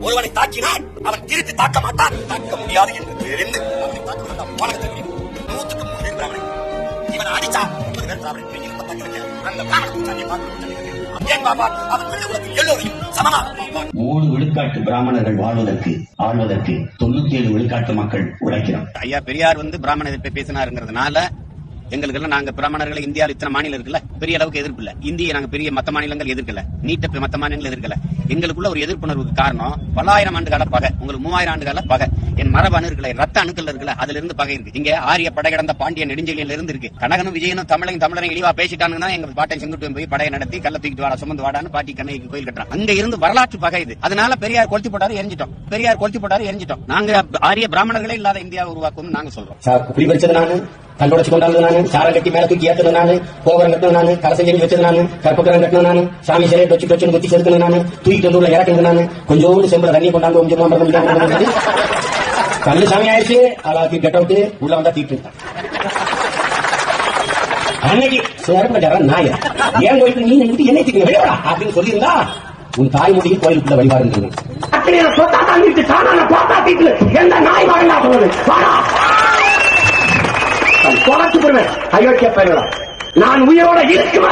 ஒருவனை தாக்கினால் அவன் திருப்பி தாக்க மாட்டான், தாக்க முடியாது என்று தெரிந்து அவனை தாக்க மாட்டான். உலகத்தை 100க்கு 3 பேர் பிராமணன். இவன் அடிச்சா 30 பேர் பிராமணன். அந்த பிராமணன் 3 விழுக்காட்டு பிராமணர்கள் ஆள்வதற்கு 97 விழுக்காட்டு மக்கள் உழைக்கிறோம். ஐயா பெரியார் பிராமண எதிர்ப்பை பேசினாருங்கிறதுனால எங்களுக்கு எல்லாம் நாங்க பிராமணர்களை இந்தியாவில் இத்தனை மாநிலம் இருக்குல்ல, பெரிய அளவுக்கு எதிர்ப்பு இல்ல. இந்திய நாங்க பெரிய மத்த மாநிலங்கள் எதிர்க்கல, நீட்ட மத்த மாநிலங்கள் எதிர்க்கல. எங்களுக்குள்ள ஒரு எதிர்ப்புணர்வுக்கு காரணம் பல்லாயிரம் ஆண்டு கால பகை, உங்களுக்கு 3000 ஆண்டு கால பகை. என் மரபு அணு இருக்குல்ல, ரத்த அணுக்கள் இருக்குல்ல, அதுல இருந்து பகை இருக்கு. இங்க ஆரிய படை கடந்த பாண்டிய நெடுஞ்செழியில இருந்து இருக்கு. கனகனும் விஜயனும் தமிழரையும் இழிவா பேசிட்டாங்கன்னா எங்க பாட்டன் செங்குட்டு போய் படையை நடத்தி கள்ள தூக்கிட்டு வாடா சுமந்து வாடான்னு பாட்டி கண்ணைக்கு கோயில் கட்டுறான். அங்க இருந்து வரலாற்று பகை இது. அதனால பெரியார் கொளுத்தி போட்டாரு எரிஞ்சிட்டோம். நாங்க ஆரிய பிராமணர்களே இல்லாத இந்தியாவை உருவாக்கும் நாங்க சொல்றோம். கண்டோடச்சு கொண்டாந்து நானு, சாரம் கட்டி மேல தூக்கி ஏத்தது நானு, கோபுரம் கட்டணும் நானு, கலசஞ்செடி வச்சது நானு, கற்பகிரம் கட்டணும் நானு, சாமி சிலையை டொச்சு குத்தி செலுத்தணும் நானு, தூக்கிட்டு வந்து உள்ள இறக்குறது நானு, கொஞ்சோண்டு செம்புல தண்ணியை கொண்டாந்து கொஞ்சம் கல்லு சாமி ஆயிடுச்சு. அதாவது கெட் அவுட் உள்ள வந்தா தீட்டு அன்னைக்கு சேரப்பட நாய ஏன் கோயிலுக்கு நீ என்ன தீங்க வெளியடா அப்படின்னு சொல்லியிருந்தா உன் தாய்மொழியில் கோயிலுக்குள்ள வழிபாடு எந்த நாய் வாடா போகுது அயோக்கிய பெயர்களா, நான் உயிரோட இருக்கும்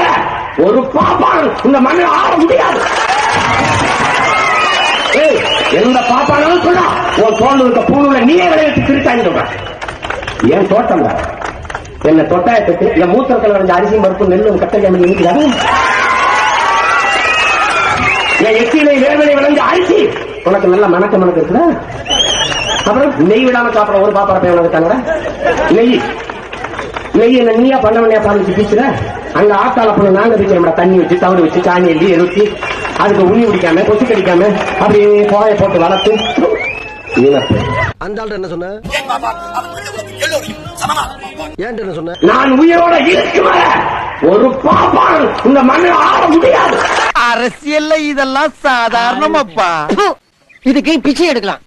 ஒரு பாப்பான் இந்த மண்ணில் ஆட முடியாது. எந்த பாப்பானாலும் சொல்றா உன் தோல் இருக்க பூணுல நீயே விளையாட்டு திருட்டாங்க சொல்ற. என் தோட்டம் தான் என்ன தொட்டாயத்துக்கு இந்த மூத்தத்தில் விளைஞ்ச அரிசி மறுப்பு நெல்லும் கட்டளை இருக்கிறாரு. என் எச்சிலை வேர்வனை விளைஞ்ச அரிசி உனக்கு நல்ல மணக்க இருக்குதா? அப்புறம் நெய் விடாம சாப்பிட ஒரு பாப்பார பையன் உனக்கு நெய் என்ன நீயா பண்ணவனையா பாதிச்சு பீச்சுற அங்க ஆத்தால பண்ண நாங்க பிடிச்ச தண்ணி வச்சு தவறு வச்சு சாணி எழுதி எருத்தி அதுக்கு உண்ணி குடிக்காம கொசு கடிக்காம அப்படியே போய போட்டு வளர்த்து அந்த ஆள் என்ன சொன்ன ஏன் என்ன சொன்ன நான் உயிரோட இருக்கும் ஒரு பாப்பான் இந்த மண்ணில் ஆட முடியாது. அரசியல்ல இதெல்லாம் சாதாரணமாப்பா. இதுக்கு பிச்சை எடுக்கலாம்.